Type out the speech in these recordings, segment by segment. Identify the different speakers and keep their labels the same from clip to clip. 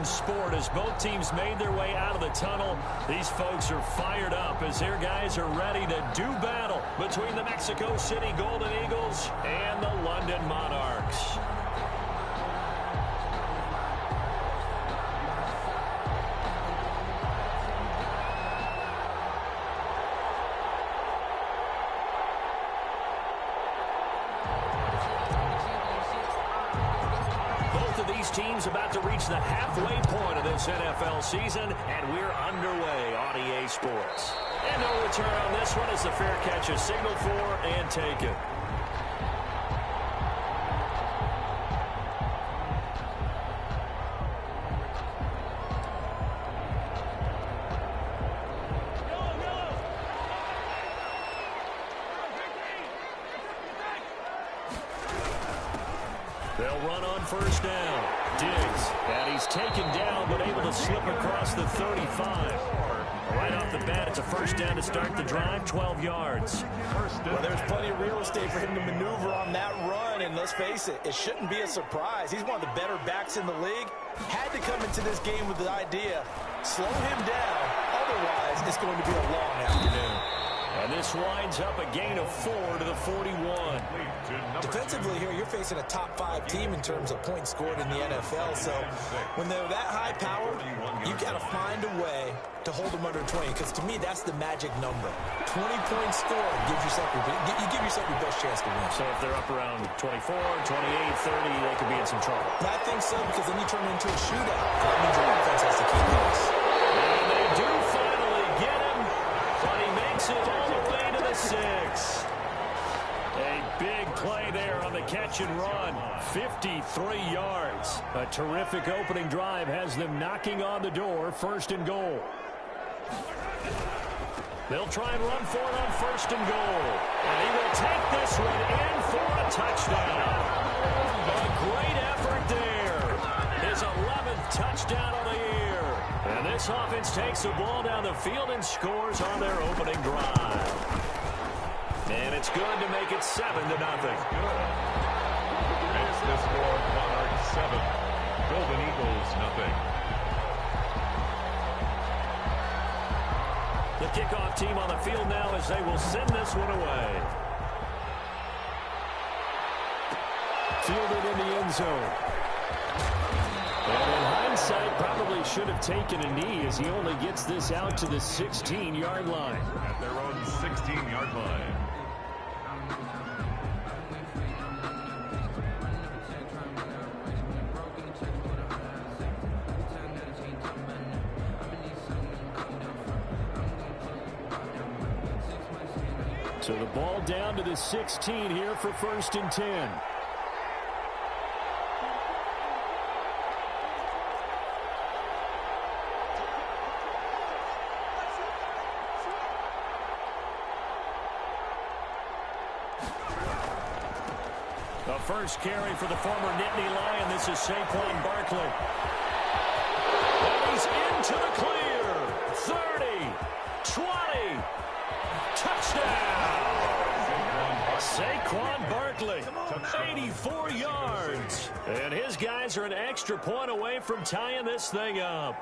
Speaker 1: in sport as both teams made their way out of the tunnel. These folks are fired up as their guys are ready to do battle between the Mexico City Golden Eagles and the London Monarchs. Teams about to reach the halfway point of this NFL season, and we're underway on EA Sports. And no return on this one as the fair catch is signaled for and taken. They'll run on first down. Diggs, and he's taken down but able to slip across the 35. Right off the bat, it's a first down to start the drive, 12 yards.
Speaker 2: Well, there's plenty of real estate for him to maneuver on that run, and let's face it, it shouldn't be a surprise. He's one of the better backs in the league. Had to come into this game with the idea, slow him down, otherwise it's going to be a long afternoon.
Speaker 1: And this winds up a gain of 4 to the 41.
Speaker 2: Defensively here, you're facing a top-5 team in terms of points scored in the NFL. So when they're that high-powered, you've got to find a way to hold them under 20. Because to me, that's the magic number. 20 points scored gives yourself you give yourself your best chance to win.
Speaker 1: So if they're up around 24, 28, 30, they could be in some trouble.
Speaker 2: I think so, because then you turn it into a shootout. That means your offense has to keep pace.
Speaker 1: And they do finally get him, but he makes it all the way to the 6. A big play there on the catch and run. 53 yards. A terrific opening drive has them knocking on the door. First and goal. They'll try and run for it on first and goal. And he will take this one in for a touchdown. A great effort there. His 11th touchdown of the year. And this offense takes the ball down the field and scores on their opening drive. And it's good to make it 7-0.
Speaker 3: It's the score, Monarchs 7, Golden Eagles 0.
Speaker 1: The kickoff team on the field now as they will send this one away. Fielded in the end zone. And in hindsight, probably should have taken a knee as he only gets this out to the 16-yard line.
Speaker 3: At their own 16-yard line.
Speaker 1: So the ball down to the 16 here for first and 10. The first carry for the former Nittany Lion. This is Saquon Barkley. And he's into the clear. 30, 20, touchdown. Saquon Barkley, 84 yards. And his guys are an extra point away from tying this thing up.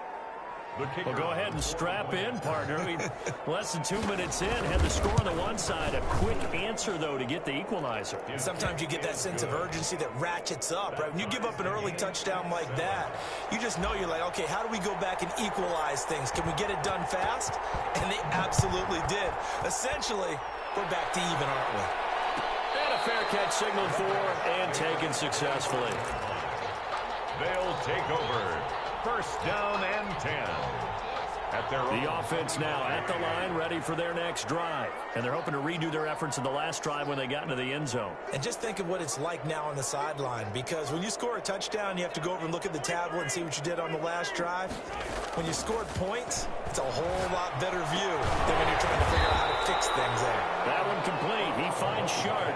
Speaker 1: Well, go ahead and strap in, partner. Less than 2 minutes in, had the score on the one side. A quick answer, though, to get the equalizer.
Speaker 2: Sometimes you get that sense of urgency that ratchets up, right? When you give up an early touchdown like that, you just know you're like, okay, how do we go back and equalize things? Can we get it done fast? And they absolutely did. Essentially, we're back to even, aren't we?
Speaker 1: And a fair catch signaled for and taken successfully.
Speaker 3: They'll take over. First down and 10.
Speaker 1: The offense now at the line, ready for their next drive. And they're hoping to redo their efforts in the last drive when they got into the end zone.
Speaker 2: And just think of what it's like now on the sideline, because when you score a touchdown, you have to go over and look at the tablet and see what you did on the last drive. When you scored points, it's a whole lot better view than when you're trying to figure out how to fix things there.
Speaker 1: That one complete. He finds Sharp.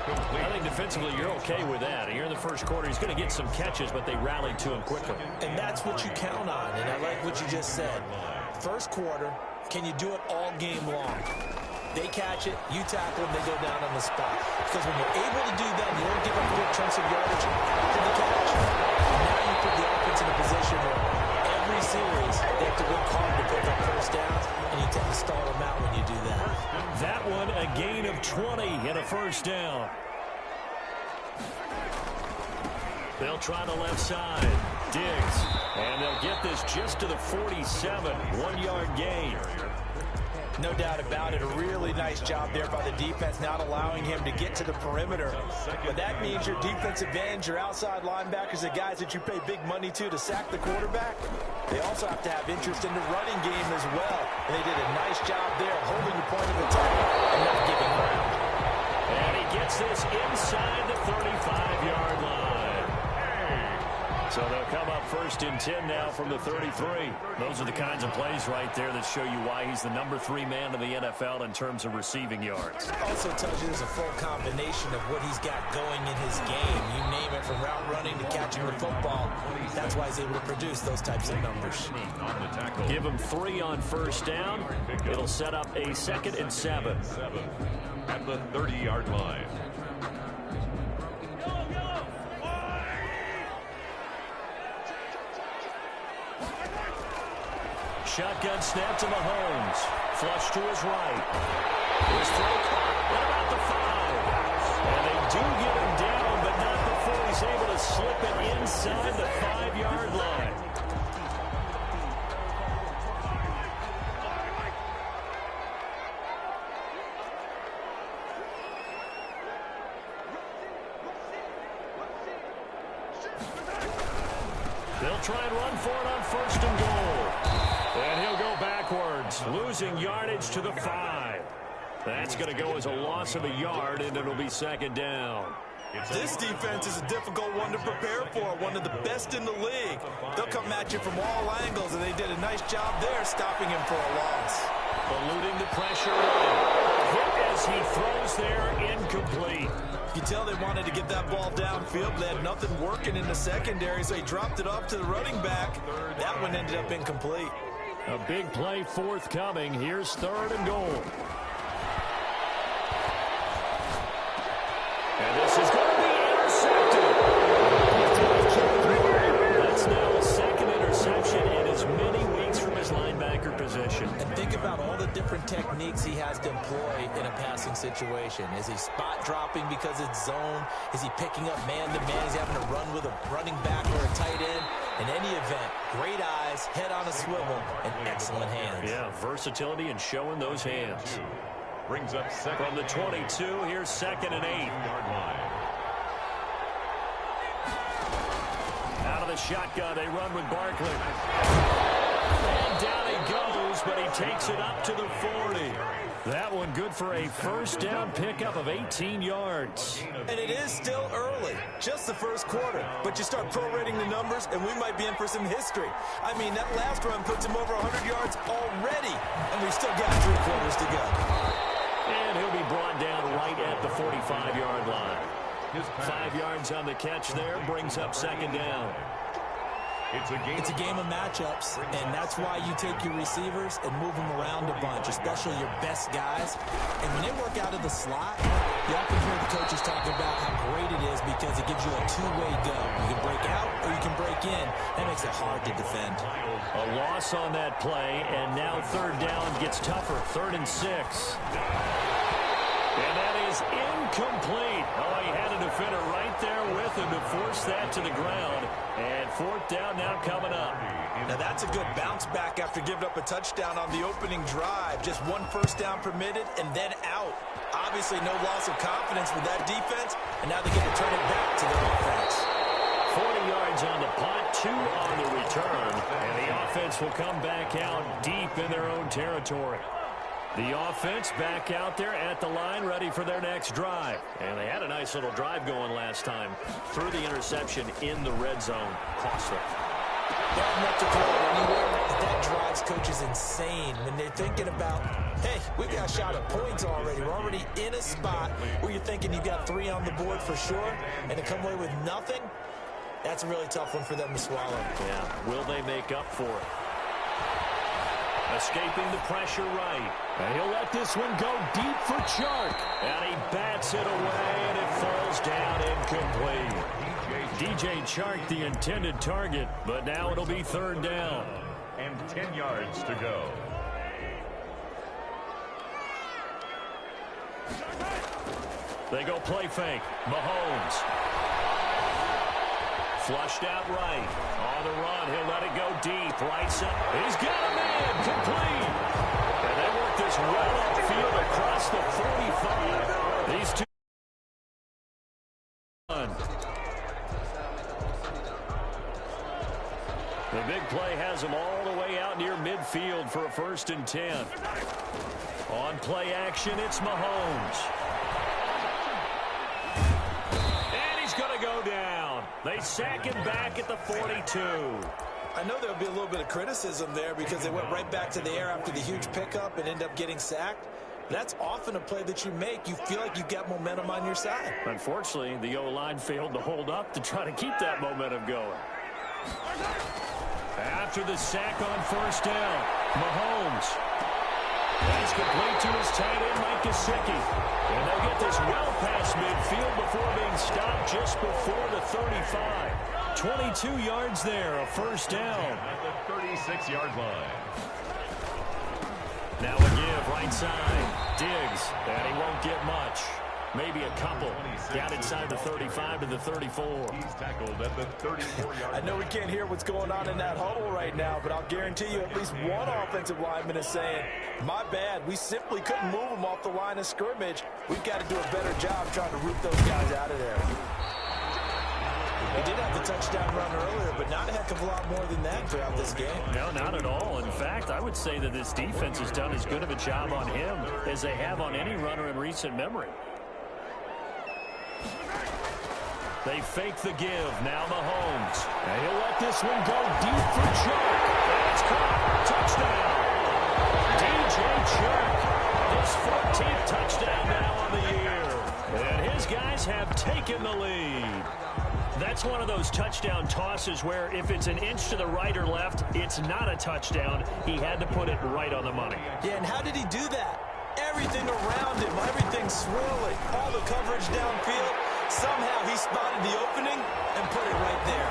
Speaker 1: I think defensively you're okay with that. Here in the first quarter, he's going to get some catches, but they rallied to him quickly.
Speaker 2: And that's what you count on, and I like what you just said. First quarter, can you do it all game long? They catch it, you tackle them, they go down on the spot. Because when you're able to do that, you don't give up big chunks of yardage after the catch. Now you put the offense in a position where
Speaker 1: 20 and a first down. They'll try the left side. Diggs. And they'll get this just to the 47. 1-yard gain.
Speaker 2: No doubt about it. A really nice job there by the defense, not allowing him to get to the perimeter. But that means your defensive ends, your outside linebackers, the guys that you pay big money to sack the quarterback, they also have to have interest in the running game as well. And they did a nice job there, holding the point of attack and not giving ground.
Speaker 1: And he gets this inside the 35-yard line. So they'll come up 1st and 10 now from the 33. Those are the kinds of plays right there that show you why he's the number 3 man in the NFL in terms of receiving yards.
Speaker 2: Also tells you there's a full combination of what he's got going in his game. You name it, from route running to catching the football. That's why he's able to produce those types of numbers.
Speaker 1: Give him 3 on 1st down. It'll set up a 2nd and 7.
Speaker 3: At the 30-yard line.
Speaker 1: Shotgun snap to Mahomes. Flush to his right. His throw caught at about the 5. And they do get him down, but not before he's able to slip it inside the 5-yard line. They'll try and run for it on 1st and goal. And he'll go backwards, losing yardage to the 5. That's going to go as a loss of a yard, and it'll be 2nd down.
Speaker 2: This defense is a difficult one to prepare for, one of the best in the league. They'll come at you from all angles, and they did a nice job there stopping him for a loss.
Speaker 1: Eluding the pressure. Hit as he throws there, incomplete.
Speaker 2: You tell they wanted to get that ball downfield. They had nothing working in the secondary, so he dropped it off to the running back. That one ended up incomplete.
Speaker 1: A big play forthcoming. Here's 3rd and goal. And this is going to be intercepted. That's now a 2nd interception in as many weeks from his linebacker position.
Speaker 2: And think about all the different techniques he has to employ in a passing situation. Is he spot dropping because it's zone? Is he picking up man-to-man? He's having to run with a running back or a tight end. In any event, great eyes, head on a swivel, and excellent hands.
Speaker 1: Yeah, versatility and showing those hands.
Speaker 3: Brings up 2nd.
Speaker 1: From the 22, here's 2nd and 8. Out of the shotgun, they run with Barkley. And down he goes, but he takes it up to the 40. That one good for a 1st down pickup of 18 yards.
Speaker 2: And it is still early, just the 1st quarter. But you start prorating the numbers, and we might be in for some history. I mean, that last run puts him over 100 yards already, and we've still got 3 quarters to go.
Speaker 1: And he'll be brought down right at the 45-yard line. 5 yards on the catch there, brings up 2nd down.
Speaker 2: It's a game of matchups, and that's why you take your receivers and move them around a bunch, especially your best guys. And when they work out of the slot, you often hear the coaches talking about how great it is because it gives you a 2-way go. You can break out or you can break in. That makes it hard to defend.
Speaker 1: A loss on that play, and now 3rd down gets tougher. 3rd and 6. And that is incomplete. Oh, he had a defender right there with him to force that to the ground. And 4th down now coming up.
Speaker 2: Now that's a good bounce back after giving up a touchdown on the opening drive. Just 1 1st down permitted and then out. Obviously no loss of confidence with that defense, and now they get to turn it back to their offense.
Speaker 1: 40 yards on the punt, 2 on the return. And the offense will come back out deep in their own territory. The offense back out there at the line, ready for their next drive. And they had a nice little drive going last time. Threw the interception in the red zone. Costly.
Speaker 2: They have enough to throw it anywhere, but that drives coaches insane when they're thinking about, hey, we got a shot at points already. We're already in a spot where you're thinking you've got 3 on the board for sure, and to come away with nothing, that's a really tough one for them to swallow.
Speaker 1: Yeah, will they make up for it? Escaping the pressure right. And he'll let this one go deep for Chark. And he bats it away, and it falls down incomplete. DJ Chark, the intended target, but now it'll be 3rd down.
Speaker 3: And 10 yards to go.
Speaker 1: They go play fake. Mahomes. Flushed out right. On the run, he'll let it go deep. Right side. He's got a man. Complete. And they work this well upfield across the 45. These two. The big play has him all the way out near midfield for a 1st and 10. On play action, it's Mahomes. And he's going to go down. They sack him back at the 42.
Speaker 2: I know there'll be a little bit of criticism there because they went right back to the air after the huge pickup and end up getting sacked. That's often a play that you make. You feel like you've got momentum on your side.
Speaker 1: Unfortunately, the O-line failed to hold up to try to keep that momentum going. After the sack on 1st down, Mahomes. That's complete to his tight end, Mike Gesicki. And they'll get this well past midfield before being stopped just before the 35. 22 yards there, a 1st down.
Speaker 3: At the 36-yard line.
Speaker 1: Now a give, right side. Diggs, and he won't get much. Maybe a couple. Down inside the 35 to the 34.
Speaker 3: He's tackled at the 34-yard line.
Speaker 2: I know we can't hear what's going on in that huddle right now, but I'll guarantee you at least one offensive lineman is saying, my bad, we simply couldn't move them off the line of scrimmage. We've got to do a better job trying to root those guys out of there. He did have the touchdown run earlier, but not a heck of a lot more than that throughout this game.
Speaker 1: No, not at all. In fact, I would say that this defense has done as good of a job on him as they have on any runner in recent memory. They fake the give. Now Mahomes. And he'll let this one go deep for Chuck. It's caught. Touchdown. DJ Chuck. His 14th touchdown now on the year. And his guys have taken the lead. That's one of those touchdown tosses where if it's an inch to the right or left, it's not a touchdown. He had to put it right on the money.
Speaker 2: Yeah, and how did he do that? Everything around him, everything swirling, all the coverage downfield. Somehow he spotted the opening and put it right there.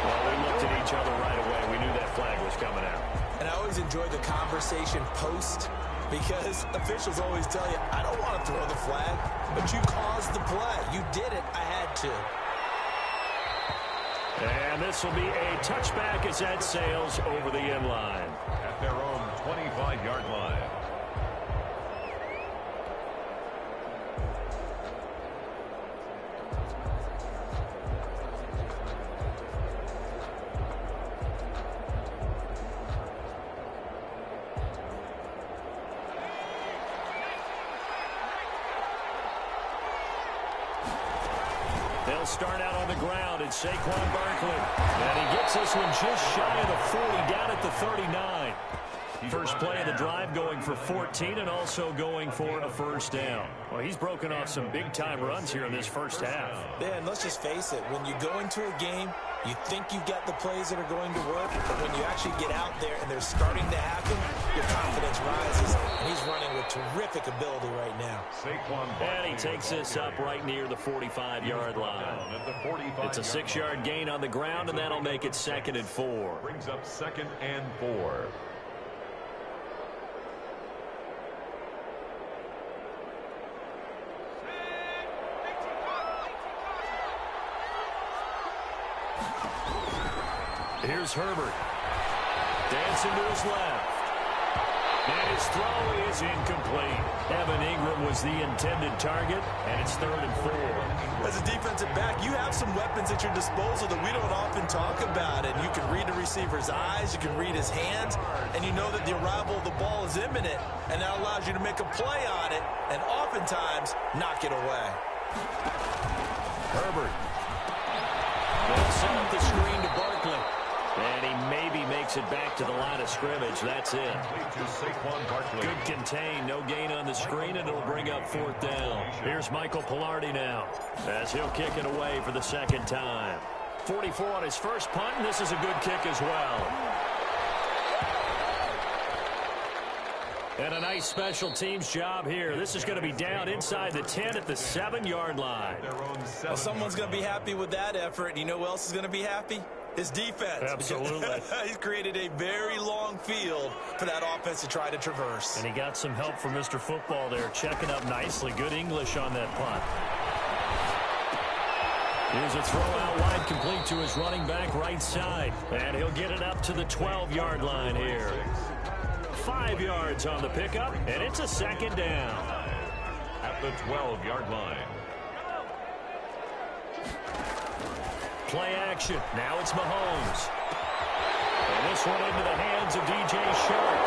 Speaker 1: Well, we looked at each other right away. We knew that flag was coming out.
Speaker 2: And I always enjoy the conversation post because officials always tell you, I don't want to throw the flag, but you caused the play. You did it. I had to.
Speaker 1: And this will be a touchback as that sails over the end line.
Speaker 3: At their own 25-yard line.
Speaker 1: They'll start out on the ground. It's Saquon Barkley. And he gets this one just shy of the 40, down at the 39. First play of the drive going for 14 and also going for a 1st down. Well, he's broken off some big-time runs here in this first half.
Speaker 2: Yeah, and let's just face it. When you go into a game, you think you've got the plays that are going to work, but when you actually get out there and they're starting to happen, your confidence rises, and he's running with terrific ability right now.
Speaker 1: And he takes this up right near the 45-yard line. It's a 6-yard gain on the ground, and that'll make it 2nd and 4.
Speaker 3: Brings up 2nd and 4.
Speaker 1: Here's Herbert. Dancing to his left. And his throw is incomplete. Evan Ingram was the intended target, and it's 3rd and 4.
Speaker 2: As a defensive back, you have some weapons at your disposal that we don't often talk about. And you can read the receiver's eyes, you can read his hands, and you know that the arrival of the ball is imminent, and that allows you to make a play on it and oftentimes knock it away.
Speaker 1: Herbert. They'll set up the screen to Barkley. And he maybe makes it back to the line of scrimmage. That's it. Good contain. No gain on the screen, and it'll bring up 4th down. Here's Michael Pilardi now as he'll kick it away for the 2nd time. 44 on his first punt, and this is a good kick as well. And a nice special teams job here. This is going to be down inside the 10 at the 7-yard line.
Speaker 2: Well, someone's going to be happy with that effort. You know who else is going to be happy? His defense.
Speaker 1: Absolutely.
Speaker 2: He's created a very long field for that offense to try to traverse.
Speaker 1: And he got some help from Mr. Football there, checking up nicely. Good English on that punt. Here's a throw out wide, complete to his running back right side. And he'll get it up to the 12-yard line here. 5 yards on the pickup, and it's a second down.
Speaker 3: At the 12-yard line.
Speaker 1: Play action. Now it's Mahomes. And this one into the hands of DJ Shark.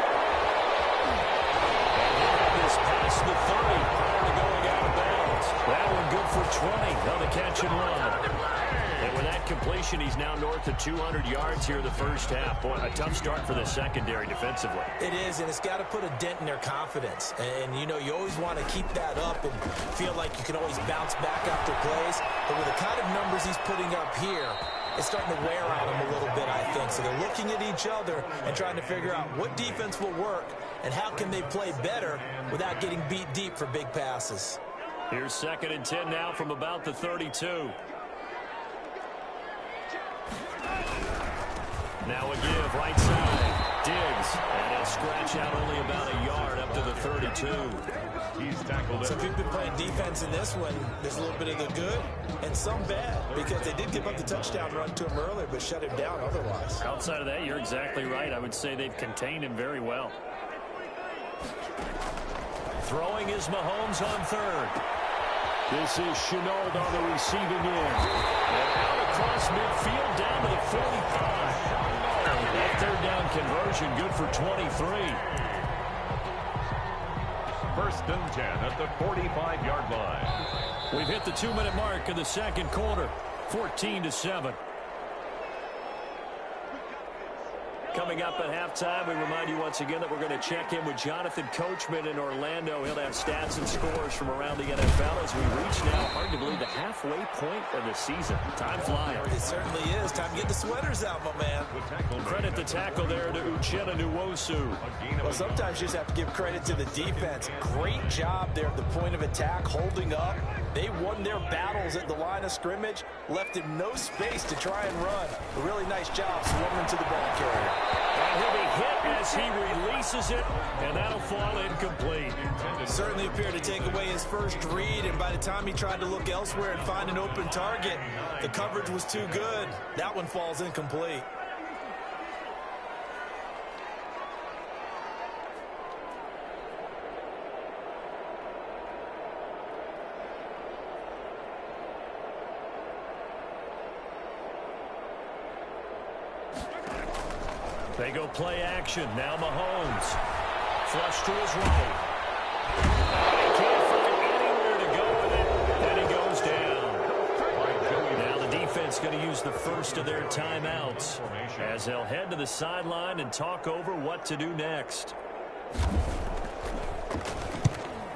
Speaker 1: And this past the 30 prior to going out of bounds. That one good for 20. Now the catch and run. And with that completion, he's now north of 200 yards here in the first half. Boy, a tough start for the secondary defensively.
Speaker 2: It is, and it's got to put a dent in their confidence. And, you know, you always want to keep that up and feel like you can always bounce back after plays. But with the kind of numbers he's putting up here, it's starting to wear on them a little bit, I think. So they're looking at each other and trying to figure out what defense will work and how can they play better without getting beat deep for big passes.
Speaker 1: Here's 2nd and 10 now from about the 32. Now a give, right side. Diggs. And he'll scratch out only about a yard up to the 32.
Speaker 3: He's tackled it.
Speaker 2: So if you've been playing defense in this one, there's a little bit of the good and some bad, because they did give up the touchdown run to him earlier, but shut him down otherwise.
Speaker 1: Outside of that, you're exactly right. I would say they've contained him very well. Throwing is Mahomes on 3rd. This is Chenault on the receiving end. And out across midfield down to the 45. That 3rd down conversion good for 23.
Speaker 3: 1st and 10 at the 45-yard line.
Speaker 1: We've hit the 2-minute mark of the second quarter. 14-7. Coming up at halftime, we remind you once again that we're going to check in with Jonathan Coachman in Orlando. He'll have stats and scores from around the NFL as we reach now, hard to believe, the halfway point of the season. Time flying.
Speaker 2: It certainly is. Time to get the sweaters out, my man.
Speaker 1: Credit the tackle there to Uchenna Nwosu.
Speaker 2: Well, sometimes you just have to give credit to the defense. Great job there at the point of attack, holding up. They won their battles at the line of scrimmage, left him no space to try and run. A really nice job swarming to the ball carrier.
Speaker 1: And he'll be hit as he releases it, and that'll fall incomplete.
Speaker 2: Certainly appeared to take away his first read, and by the time he tried to look elsewhere and find an open target, the coverage was too good. That one falls incomplete.
Speaker 1: They go play action. Now Mahomes. Flush to his right. He can't find anywhere to go with it. Then he goes down. Now the defense going to use the first of their timeouts as they'll head to the sideline and talk over what to do next.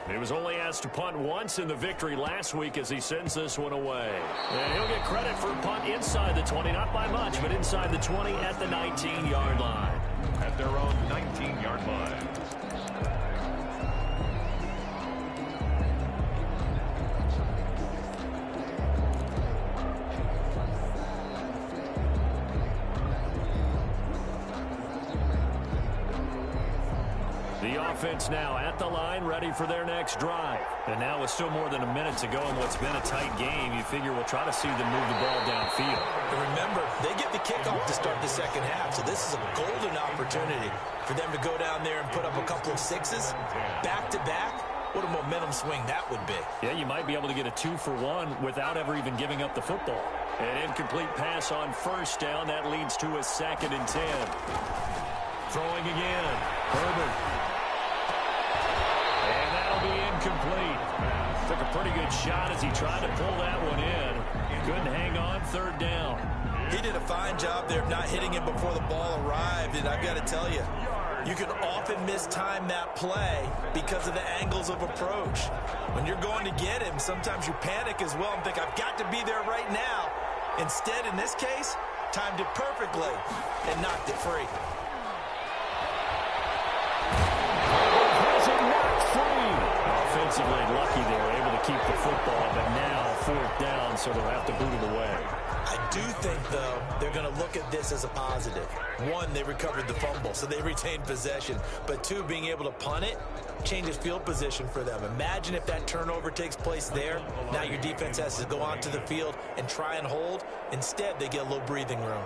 Speaker 1: He was only asked to punt once in the victory last week as he sends this one away. And he'll get credit for a punt inside the 20, not by much, but inside the 20 at the 19-yard line.
Speaker 3: At their own 19-yard line.
Speaker 1: The offense now at the line, ready for their next drive. And now with still more than a minute to go in what's been a tight game, you figure we'll try to see them move the ball downfield.
Speaker 2: And remember, they get the kickoff to start the second half, so this is a golden opportunity for them to go down there and put up a couple of sixes back-to-back. What a momentum swing that would be.
Speaker 1: Yeah, you might be able to get a 2-for-1 without ever even giving up the football. An incomplete pass on first down. That leads to a 2nd and 10. Throwing again. Herbert. Incomplete. Took a pretty good shot as he tried to pull that one in. Couldn't hang on 3rd down.
Speaker 2: He did a fine job there of not hitting him before the ball arrived, and I've got to tell you, you can often mistime that play because of the angles of approach. When you're going to get him, sometimes you panic as well and think, I've got to be there right now. Instead, in this case, timed it perfectly and knocked it free.
Speaker 1: defensively lucky they were able to keep the football, but now 4th down, so they'll have to boot it away.
Speaker 2: I do think, though, they're going to look at this as a positive. 1, they recovered the fumble, so they retained possession. But 2, being able to punt it changes field position for them. Imagine if that turnover takes place there. Now your defense has to go onto the field and try and hold. Instead, they get a little breathing room.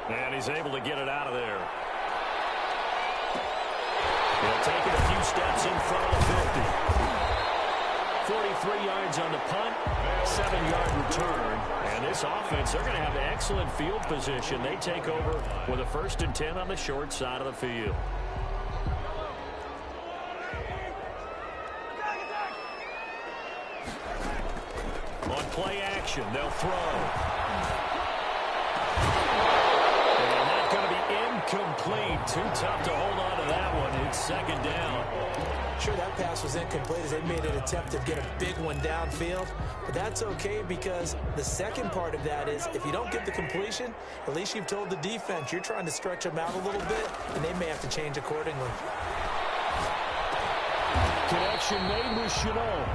Speaker 1: And he's able to get it out of there. He'll take it a few steps in front of the 50. 43 yards on the punt, 7-yard return. And this offense, they're going to have excellent field position. They take over with a 1st and 10 on the short side of the field. On play action, they'll throw. Complete. Too tough to hold on to that one. It's 2nd down.
Speaker 2: Sure, that pass was incomplete as they made an attempt to get a big one downfield. But that's okay because the second part of that is if you don't get the completion, at least you've told the defense you're trying to stretch them out a little bit, and they may have to change accordingly.
Speaker 1: Connection made with Chanel.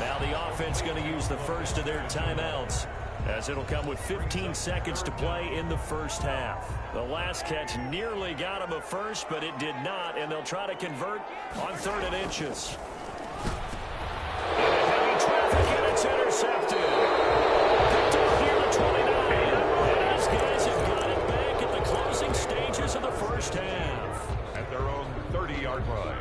Speaker 1: Now the offense going to use the first of their timeouts, as it'll come with 15 seconds to play in the 1st half. The last catch nearly got him a first, but it did not, and they'll try to convert on 3rd and inches. Into heavy traffic, and it's intercepted. Picked up near the 29. And these guys have got it back at the closing stages of the 1st half.
Speaker 3: At their own 30-yard line.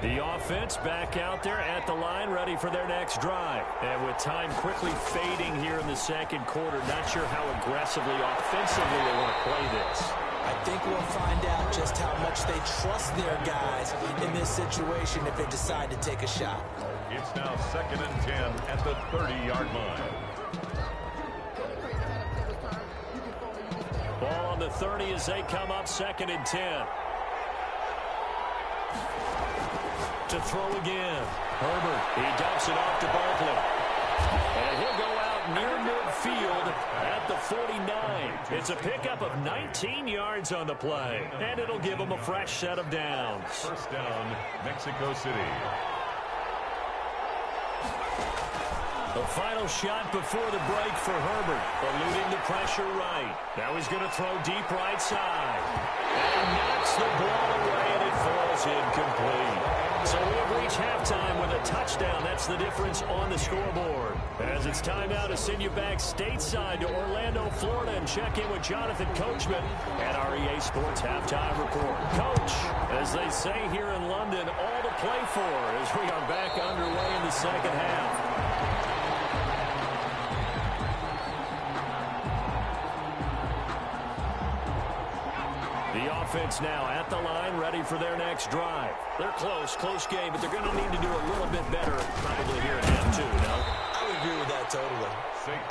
Speaker 1: The offense back out there at the line, ready for their next drive. And with time quickly fading here in the 2nd quarter, not sure how aggressively, offensively they want to play this.
Speaker 2: I think we'll find out just how much they trust their guys in this situation if they decide to take a shot.
Speaker 3: It's now 2nd and 10 at the 30-yard line.
Speaker 1: Ball on the 30 as they come up 2nd and 10. To throw again. Herbert, he dumps it off to Barkley. And he'll go out near midfield at the 49. It's a pickup of 19 yards on the play, and it'll give him a fresh set of downs.
Speaker 3: 1st down, Mexico City.
Speaker 1: The final shot before the break for Herbert, eluding the pressure right. Now he's going to throw deep right side. And knocks the ball away, and it falls incomplete. So we have reached halftime with a touchdown. That's the difference on the scoreboard. As it's time now to send you back stateside to Orlando, Florida, and check in with Jonathan Coachman at our EA Sports Halftime Report. Coach, as they say here in London, all to play for as we are back underway in the 2nd half. The offense now at the line, ready for their next drive. They're close game, but they're going to need to do a little bit better probably here at half 2, no?
Speaker 2: I would agree with that totally.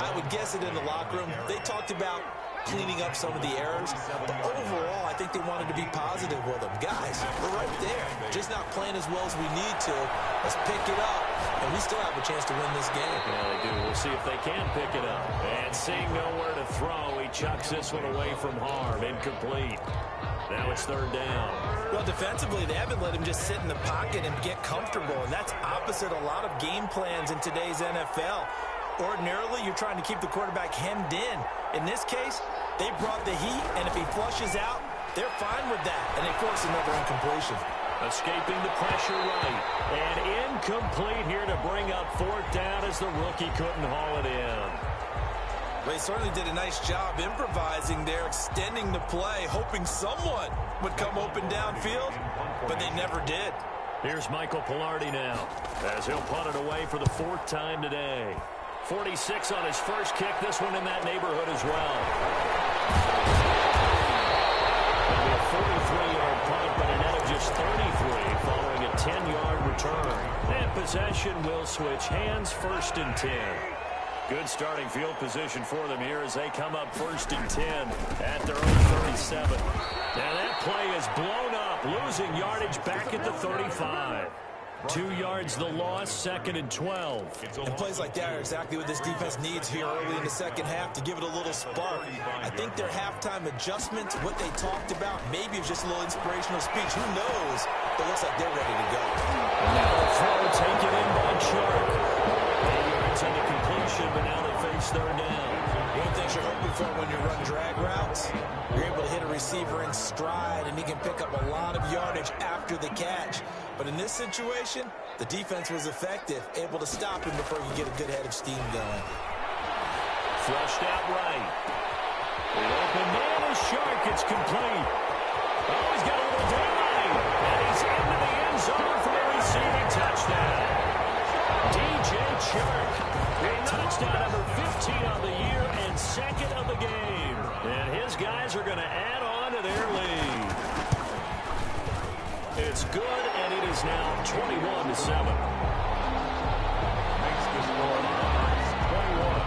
Speaker 2: I would guess it in the locker room. They talked about cleaning up some of the errors, but overall, I think they wanted to be positive with them. Guys, we're right there. Just not playing as well as we need to. Let's pick it up, and we still have a chance to win this game.
Speaker 1: Yeah, they do. We'll see if they can pick it up. And seeing nowhere to throw, he chucks this one away from harm. Incomplete. Now it's 3rd down.
Speaker 2: Well, defensively, they haven't let him just sit in the pocket and get comfortable, and that's opposite a lot of game plans in today's NFL. Ordinarily, you're trying to keep the quarterback hemmed in. In this case, they brought the heat, and if he flushes out, they're fine with that, and they force another incompletion.
Speaker 1: Escaping the pressure right, and incomplete here to bring up 4th down as the rookie couldn't haul it in.
Speaker 2: They certainly did a nice job improvising there, extending the play, hoping someone would come open downfield, but they never did.
Speaker 1: Here's Michael Pilardi now, as he'll punt it away for the 4th time today. 46 on his first kick, this one in that neighborhood as well. It'll be a 43-yard punt, but a net of just 33 following a 10-yard return. And possession will switch hands, 1st and 10. Good starting field position for them here as they come up 1st and 10 at their own 37. Now that play is blown up, losing yardage back at the 35. 2 yards the loss, 2nd and 12.
Speaker 2: And plays like that are exactly what this defense needs here early in the second half to give it a little spark. I think their halftime adjustments, what they talked about, maybe it was just a little inspirational speech. Who knows? But it looks like they're ready to go.
Speaker 1: And now the throw taken in by Chark. 8 yards on the completion, but now they face 3rd down.
Speaker 2: One of the things you're hoping for when you run drag routes, you're able to hit a receiver in stride, and he can pick up a lot of yardage after the catch. But in this situation, the defense was effective, able to stop him before you get a good head of steam going.
Speaker 1: Flushed out right. The open man is Chark. It's complete. Oh, he's got a little daylight. And he's into the end zone for a receiving touchdown. DJ Chark. Touchdown number 15 on the year and 2nd of the game. And his guys are going to add on to their lead. It's good, and it is now 21-7.
Speaker 3: Makes the score 21.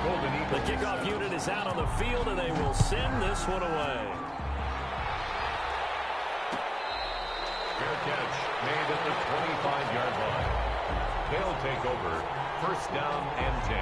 Speaker 3: Golden Eagles.
Speaker 1: The kickoff unit is out on the field, and they will send this one away.
Speaker 3: Fair catch made at the 25-yard line. They'll take over 1st down and 10.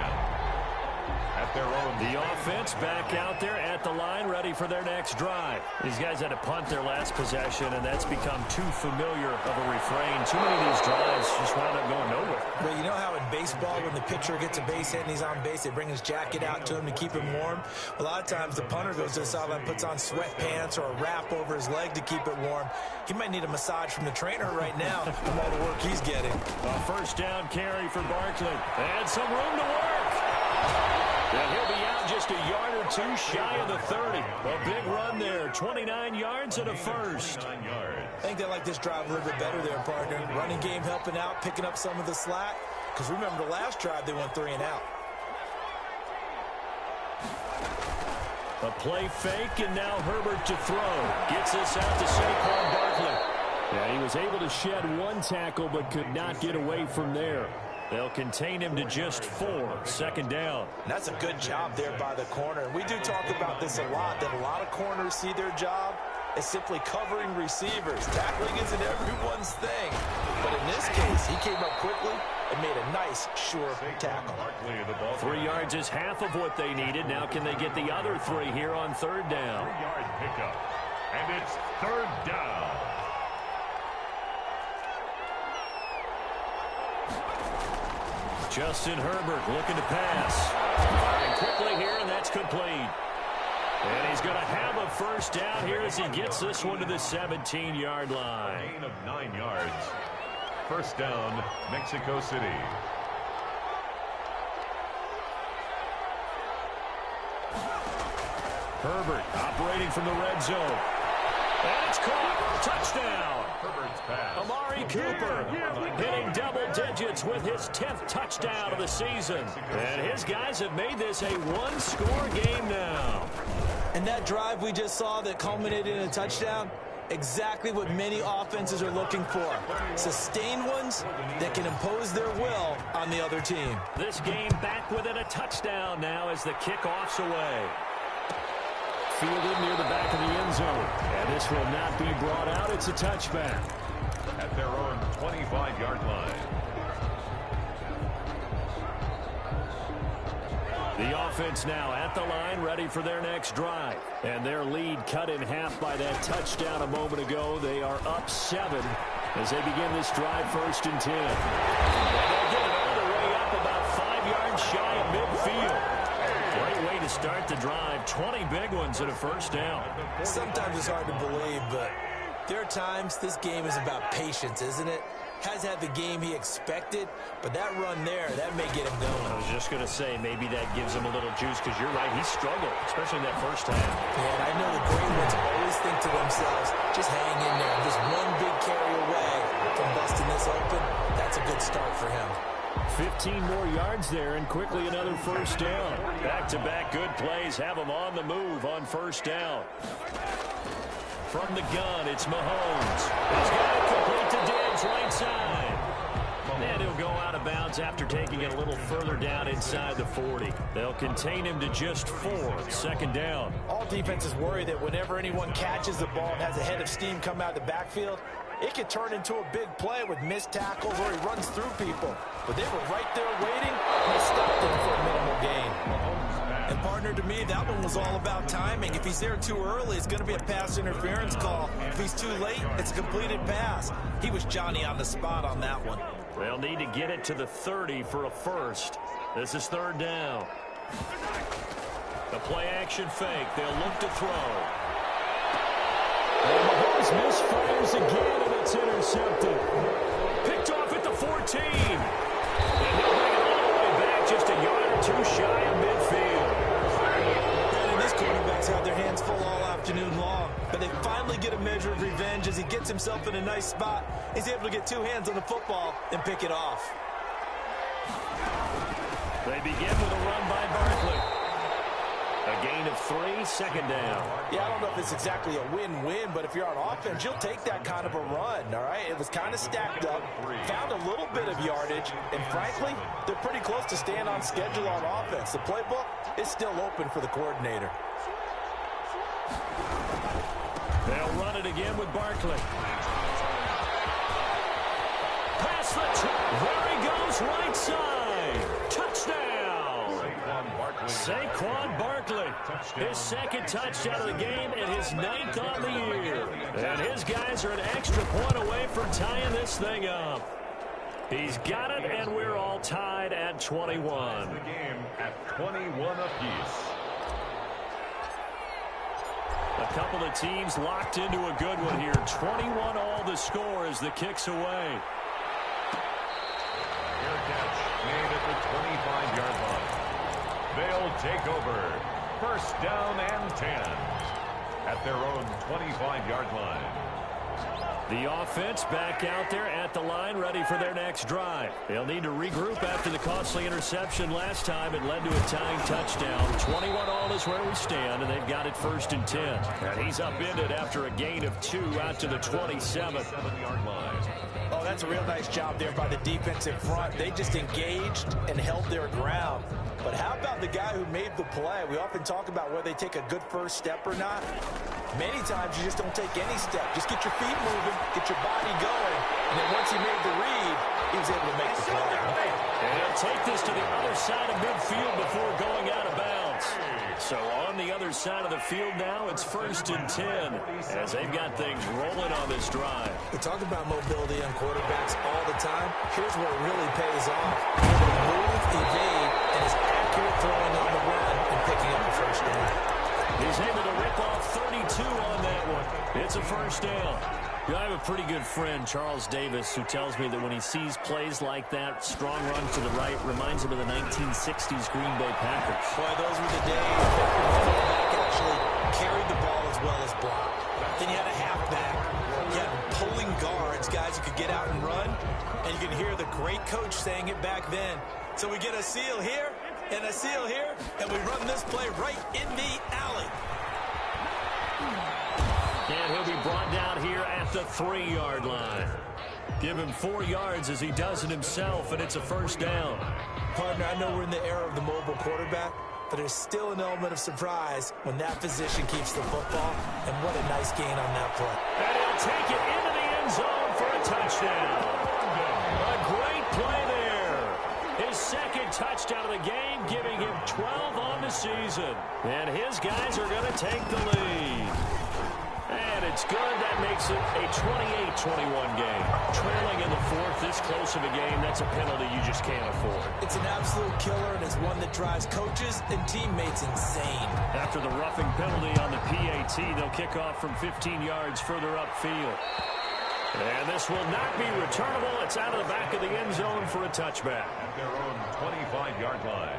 Speaker 3: At their own.
Speaker 1: The offense back out there at the line, ready for their next drive. These guys had to punt their last possession, and that's become too familiar of a refrain. Too many of these drives just wound up going nowhere.
Speaker 2: Well, you know how in baseball, when the pitcher gets a base hit and he's on base, they bring his jacket out to him to keep him warm? A lot of times the punter goes to the sideline, puts on sweatpants or a wrap over his leg to keep it warm. He might need a massage from the trainer right now from all the work he's getting.
Speaker 1: A 1st down carry for Barkley. And some room to work. And he'll be out just a yard or 2 shy of the 30. A big run there, 29 yards and a 1st.
Speaker 2: I think they like this drive a little bit better there, partner. Running game helping out, picking up some of the slack. Because remember the last drive, they went 3 and out.
Speaker 1: A play fake, and now Herbert to throw. Gets this out to Saquon Barkley. Yeah, he was able to shed 1 tackle, but could not get away from there. They'll contain him to just 4. 2nd down.
Speaker 2: And that's a good job there by the corner. We do talk about this a lot, that a lot of corners see their job as simply covering receivers. Tackling isn't everyone's thing. But in this case, he came up quickly and made a nice, sure tackle.
Speaker 1: 3 yards is half of what they needed. Now can they get the other 3 here on 3rd down?
Speaker 3: 3-yard pickup. And it's 3rd down.
Speaker 1: Justin Herbert looking to pass. Firing quickly here, and that's complete. And he's going to have a 1st down here as he gets this one to the 17-yard line.
Speaker 3: Gain of 9 yards. 1st down, Mexico City.
Speaker 1: Herbert operating from the red zone. And it's caught. Touchdown.
Speaker 3: Herbert's pass.
Speaker 1: Amari Cooper hitting double digits with his 10th touchdown of the season. And his guys have made this a 1-score game now.
Speaker 2: And that drive we just saw that culminated in a touchdown, exactly what many offenses are looking for. Sustained ones that can impose their will on the other team.
Speaker 1: This game back within a touchdown now as the kickoff's away. Fielded near the back of the end zone. And this will not be brought out. It's a touchback.
Speaker 3: At their own 25-yard line.
Speaker 1: The offense now at the line, ready for their next drive. And their lead cut in half by that touchdown a moment ago. They are up 7 as they begin this drive 1st and 10. And they'll get it all the way up about 5 yards shy of midfield. Great way to start the drive. 20 big ones and a 1st down.
Speaker 2: Sometimes it's hard to believe, but there are times this game is about patience, isn't it? Has had the game he expected, but that run there, that may get him going.
Speaker 1: I was just going to say, maybe that gives him a little juice, because you're right, he struggled, especially in that 1st half.
Speaker 2: Yeah, and I know the great ones always think to themselves, just hang in there. Just one big carry away from busting this open. That's a good start for him.
Speaker 1: 15 more yards there, and quickly another 1st down. Back-to-back good plays have him on the move on 1st down. From the gun, it's Mahomes. He's got it complete to Diggs, right side. And he'll go out of bounds after taking it a little further down inside the 40. They'll contain him to just 4. Second down.
Speaker 2: All defenses worry that whenever anyone catches the ball and has a head of steam come out of the backfield, it could turn into a big play with missed tackles or he runs through people. But they were right there waiting, and they stopped him for a minimal gain. And partner, to me, that one was all about timing. If he's there too early, it's going to be a pass interference call. If he's too late, it's a completed pass. He was Johnny on the spot on that one.
Speaker 1: They'll need to get it to the 30 for a first. This is third down. The play action fake. They'll look to throw. And Mahomes misfires again, and it's intercepted. Picked off at the 14. And he'll bring it all the way back just a yard or two shy of midfield.
Speaker 2: And these quarterbacks have their hands full all afternoon long. But they finally get a measure of revenge as he gets himself in a nice spot. He's able to get two hands on the football and pick it off.
Speaker 1: They begin with a run by Barkley. A gain of 3, second down.
Speaker 2: Yeah, I don't know if it's exactly a win-win, but if you're on offense, you'll take that kind of a run, all right? It was kind of stacked up, found a little bit of yardage, and frankly, they're pretty close to staying on schedule on offense. The playbook is still open for the coordinator.
Speaker 1: They'll run it again with Barkley. Pass the there he goes, right side. Touchdown. Saquon Barkley. His second touchdown of the game and his 9th on the year. And his guys are an extra point away from tying this thing up. He's got it, and we're all tied at 21.
Speaker 3: The game at 21 apiece.
Speaker 1: A couple of teams locked into a good one here. 21 all the score as the kick's away.
Speaker 3: Fair catch made at the 25-yard line. They'll take over. First down and 10 at their own 25-yard line.
Speaker 1: The offense back out there at the line, ready for their next drive. They'll need to regroup after the costly interception last time. It led to a tying touchdown. 21 all is where we stand, and they've got it first and 10. And he's upended after a gain of 2 out to the 27-yard line.
Speaker 2: Oh, that's a real nice job there by the defensive front. They just engaged and held their ground. But how about the guy who made the play? We often talk about whether they take a good first step or not. Many times you just don't take any step. Just get your feet moving, get your body going, and then once he made the read, he was able to make the play.
Speaker 1: And he'll take this to the other side of midfield before going out of bounds. So on the other side of the field now, it's first and 10 as they've got things rolling on this drive.
Speaker 2: We talk about mobility on quarterbacks all the time. Here's where it really pays off. Move, evade, and is accurate throwing on the run and picking up the first down.
Speaker 1: He's able to rip off 32 on that one. It's a first down. I have a pretty good friend, Charles Davis, who tells me that when he sees plays like that, strong run to the right, reminds him of the 1960s Green Bay Packers.
Speaker 2: Boy, those were the days when the quarterback actually carried the ball as well as blocked. Then you had a halfback. You had pulling guards, guys who could get out and run, and you can hear the great coach saying it back then. So we get a seal here and a seal here, and we run this play right in the alley.
Speaker 1: And he'll be brought down here at the 3-yard line. Give him 4 yards as he does it himself, and it's a first down.
Speaker 2: Partner, I know we're in the era of the mobile quarterback, but there's still an element of surprise when that position keeps the football, and what a nice gain on that play.
Speaker 1: And he'll take it into the end zone for a touchdown. A great play there. His second touchdown of the game, giving him 12 on the season. And his guys are going to take the lead. And it's good. That makes it a 28-21 game. Trailing in the 4th, this close of a game, that's a penalty you just can't afford.
Speaker 2: It's an absolute killer, and it's one that drives coaches and teammates insane.
Speaker 1: After the roughing penalty on the PAT, they'll kick off from 15 yards further upfield. And this will not be returnable. It's out of the back of the end zone for a touchback.
Speaker 3: At their own 25-yard line.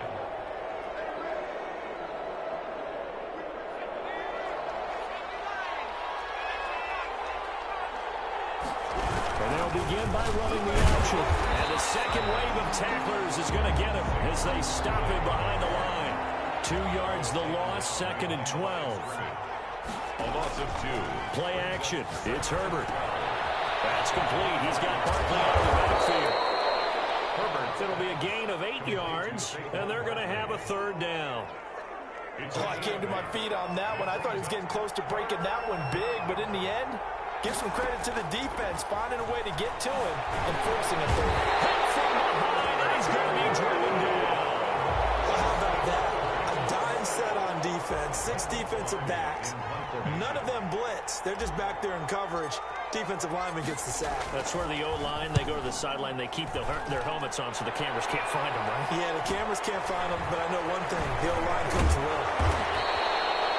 Speaker 1: And they'll begin by running the action. And the second wave of tacklers is going to get him as they stop him behind the line. 2 yards the loss, second and 12.
Speaker 3: A loss of 2.
Speaker 1: Play action. It's Herbert. That's complete. He's got Barkley out of the backfield. It'll be a gain of 8 yards, and they're going to have a third down.
Speaker 2: Oh, I came to my feet on that one. I thought he was getting close to breaking that one big, but in the end, give some credit to the defense, finding a way to get to him and forcing a third.
Speaker 1: Hit from behind, and he's going to be driven down.
Speaker 2: Well, how about that? A dime set on defense, 6 defensive backs. None of them blitz. They're just back there in coverage. Defensive lineman gets the sack.
Speaker 1: That's where the O-line, they go to the sideline, they keep their helmets on so the cameras can't find them, right?
Speaker 2: Yeah, the cameras can't find them, but I know one thing. The O-line comes will.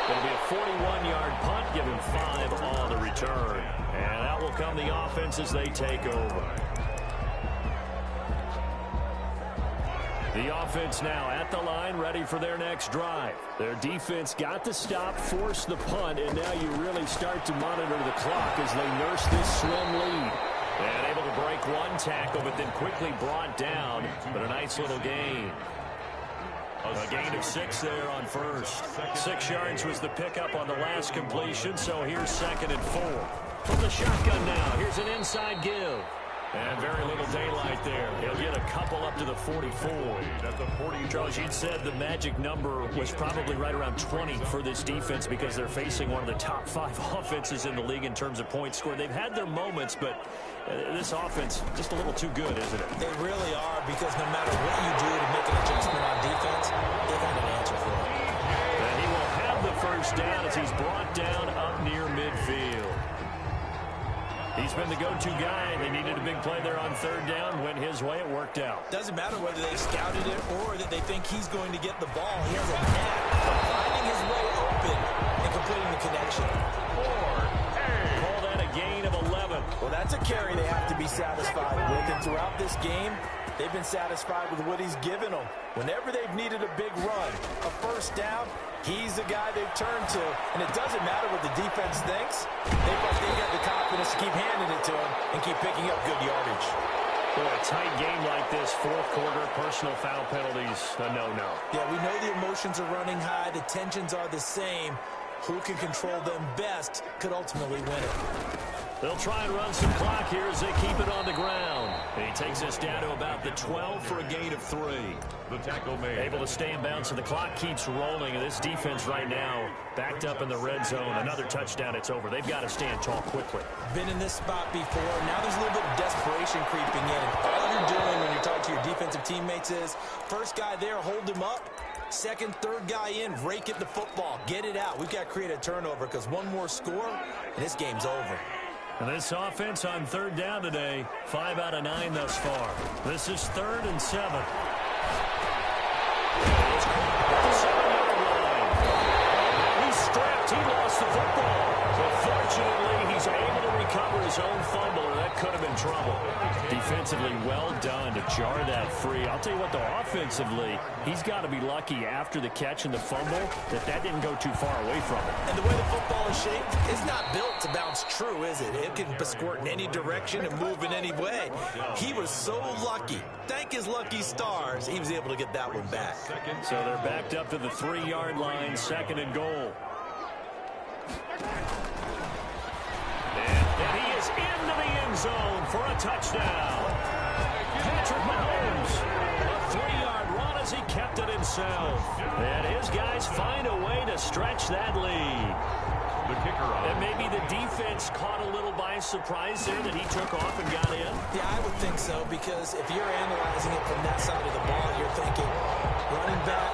Speaker 1: It'll be a 41-yard punt, giving 5 on the return. And out will come the offense as they take over. The offense now at the line, ready for their next drive. Their defense got the stop, forced the punt, and now you really start to monitor the clock as they nurse this slim lead. And able to break one tackle, but then quickly brought down. But a nice little gain. A gain of 6 there on first. 6 yards was the pickup on the last completion, so here's 2nd and 4. From the shotgun now, here's an inside give. And very little daylight there. He'll get a couple up to the 44. Charles, you said the magic number was probably right around 20 for this defense because they're facing one of the top 5 offenses in the league in terms of points scored. They've had their moments, but this offense just a little too good, isn't it?
Speaker 2: They really are, because no matter what you do to make an adjustment on defense, they got an answer for it.
Speaker 1: And he will have the first down as he's brought down up near midfield. He's been the go-to guy. They needed a big play there on 3rd down. Went his way. It worked out.
Speaker 2: Doesn't matter whether they scouted it or that they think he's going to get the ball. He has a knack for finding his way open and completing the connection.
Speaker 1: Call that a gain of 11.
Speaker 2: Well, that's a carry they have to be satisfied with. And throughout this game, they've been satisfied with what he's given them. Whenever they've needed a big run, a first down, he's the guy they've turned to. And it doesn't matter what the defense thinks. They got the confidence to keep handing it to him and keep picking up good yardage.
Speaker 1: Boy, a tight game like this, 4th quarter, personal foul penalties, a no-no.
Speaker 2: Yeah, we know the emotions are running high. The tensions are the same. Who can control them best could ultimately win it.
Speaker 1: They'll try and run some clock here as they keep it on the ground. And he takes us down to about the 12 for a gain of 3.
Speaker 3: The tackle made.
Speaker 1: Able to stay in bounds, so the clock keeps rolling. And this defense right now backed up in the red zone. Another touchdown, it's over. They've got to stand tall quickly.
Speaker 2: Been in this spot before. Now there's a little bit of desperation creeping in. And all you're doing when you're talking to your defensive teammates is, first guy there, hold him up. 2nd, 3rd guy in, rake at the football. Get it out. We've got to create a turnover because one more score, and this game's over.
Speaker 1: And this offense on 3rd down today, 5 out of 9 thus far. This is 3rd and 7. It's caught at the 7-yard line. He's strapped. He lost the football. But fortunately, he's able to recover his own fumble, or that could have been trouble. Defensively, well done to jar that free. I'll tell you what, though, offensively, he's got to be lucky after the catch and the fumble that didn't go too far away from him.
Speaker 2: And the way the football is shaped, it's not built to bounce true, is it? It can squirt in any direction and move in any way. He was so lucky. Thank his lucky stars, he was able to get that one back.
Speaker 1: So they're backed up to the 3-yard line, 2nd and goal. And he is into the end zone for a touchdown. Patrick Mahomes, a 3-yard run as he kept it himself. And his guys find a way to stretch that lead.
Speaker 3: The kicker on.
Speaker 1: And maybe the defense caught a little by surprise there that he took off and got in.
Speaker 2: Yeah, I would think so, because if you're analyzing it from that side of the ball, you're thinking running back,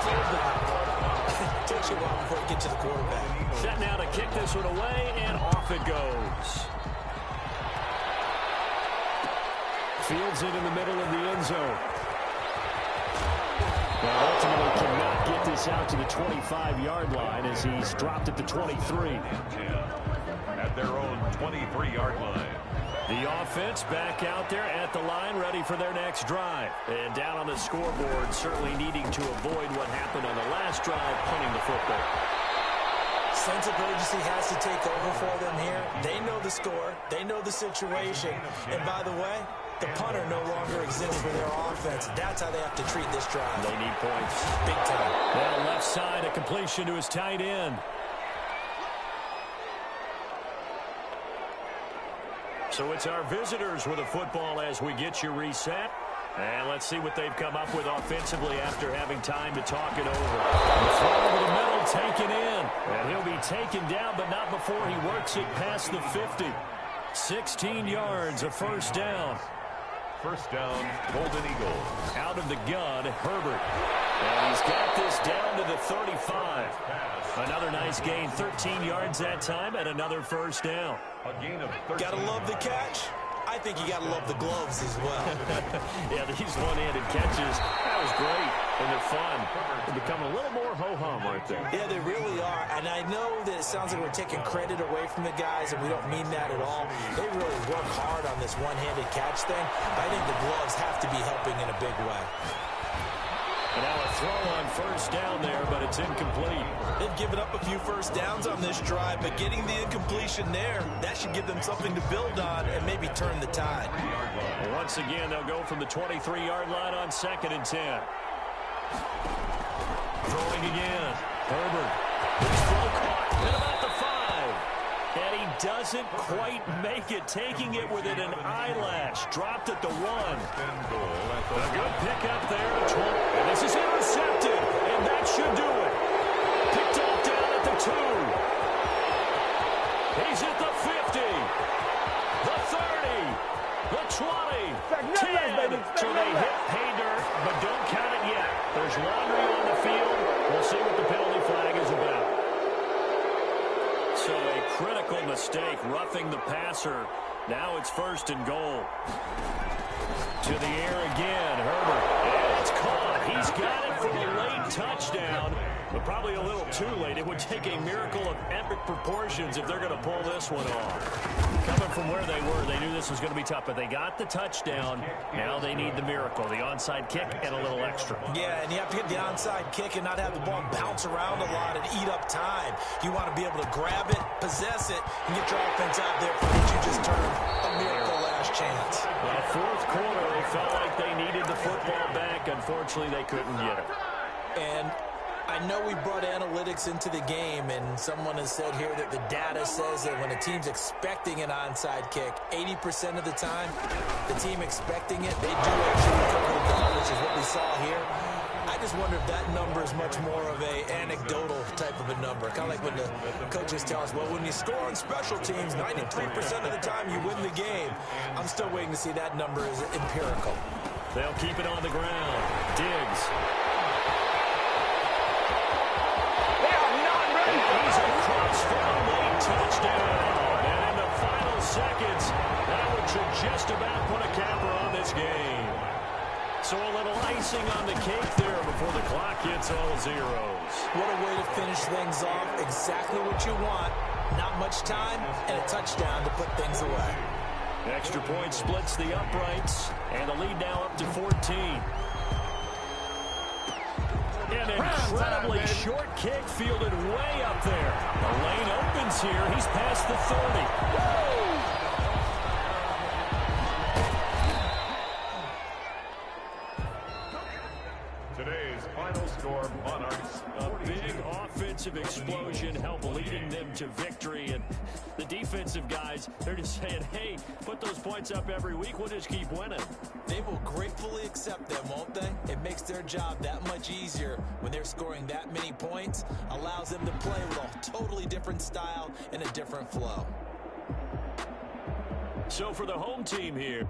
Speaker 2: fullback. Takes you a while before you get to the quarterback.
Speaker 1: Set now to kick this one away, and off it goes. Fields it in the middle of the end zone. But ultimately cannot get this out to the 25-yard line as he's dropped at the 23.
Speaker 3: At their own 23-yard line.
Speaker 1: The offense back out there at the line, ready for their next drive. And down on the scoreboard, certainly needing to avoid what happened on the last drive, punting the football.
Speaker 2: Sense of urgency has to take over for them here. They know the score. They know the situation. And by the way, the punter no longer exists for their offense. That's how they have to treat this drive.
Speaker 1: They need points.
Speaker 2: Big time.
Speaker 1: Now left side, a completion to his tight end. So it's our visitors with a football as we get you reset. And let's see what they've come up with offensively after having time to talk it over. The throw over the middle taken in. And he'll be taken down, but not before he works it past the 50. 16 yards, a first down.
Speaker 3: First down, Golden Eagles.
Speaker 1: Out of the gun, Herbert. And he's got this down to the 35. Another nice gain, 13 yards that time, and another first down.
Speaker 3: A gain of 13.
Speaker 2: Gotta love the catch. I think you gotta love the gloves as well.
Speaker 1: Yeah, these one-handed catches, that was great, and they're fun. They become a little more ho-hum right there.
Speaker 2: Yeah, they really are, and I know that it sounds like we're taking credit away from the guys, and we don't mean that at all. They really work hard on this one-handed catch thing. I think the gloves have to be helping in a big way.
Speaker 1: And now a throw on first down there, but it's incomplete.
Speaker 2: They've given up a few first downs on this drive, but getting the incompletion there, that should give them something to build on and maybe turn the tide.
Speaker 1: And once again, they'll go from the 23-yard line on 2nd and 10. Throwing again. Herbert. His throw caught at about the 5. And he doesn't quite make it, taking it within an eyelash. Dropped at the 1. A good pick up there. And this is intercepted. And that should do it. Picked off down at the 2. He's at the 50. The 30. The 20. 10. So they hit pay dirt, but don't count it yet. There's laundry on the field. We'll see what the penalty flag is about. So a critical mistake, roughing the passer. Now it's 1st and goal. To the air again, Herbert. And it's caught. He's got it for a late touchdown, but probably a little too late. It would take a miracle of epic proportions if they're going to pull this one off. Coming from where they were, they knew this was going to be tough, but they got the touchdown. Now they need the miracle, the onside kick and a little extra.
Speaker 2: Yeah, and you have to get the onside kick and not have the ball bounce around a lot and eat up time. You want to be able to grab it, possess it, and get your offense out there for what you just turned a miracle last chance.
Speaker 1: Well, 4th quarter, it felt like they needed the football back. Unfortunately, they couldn't get it.
Speaker 2: And I know we brought analytics into the game, and someone has said here that the data says that when a team's expecting an onside kick, 80% of the time, the team expecting it, they do actually recover the ball, which is what we saw here. I just wonder if that number is much more of a anecdotal type of a number. Kind of like when the coaches tell us, well, when you score on special teams, 93% of the time you win the game. I'm still waiting to see that number is empirical.
Speaker 1: They'll keep it on the ground. Diggs. He's across for a late touchdown. And in the final seconds, that one should just about put a capper on this game. So a little icing on the cake there before the clock hits all zeros.
Speaker 2: What a way to finish things off. Exactly what you want. Not much time and a touchdown to put things away.
Speaker 1: Extra point splits the uprights, and the lead now up to 14. An incredibly short kick fielded way up there. The lane opens here. He's past the 30.
Speaker 3: Today's final score, Monarchs.
Speaker 1: A big offensive explosion helped leading them to victory. And the defensive guys, they're just saying, hey, put those points up every week. We'll just keep winning.
Speaker 2: They will gratefully accept them, won't they? It makes their job that much easier when they're scoring that many points. Allows them to play with a totally different style and a different flow.
Speaker 1: So for the home team here,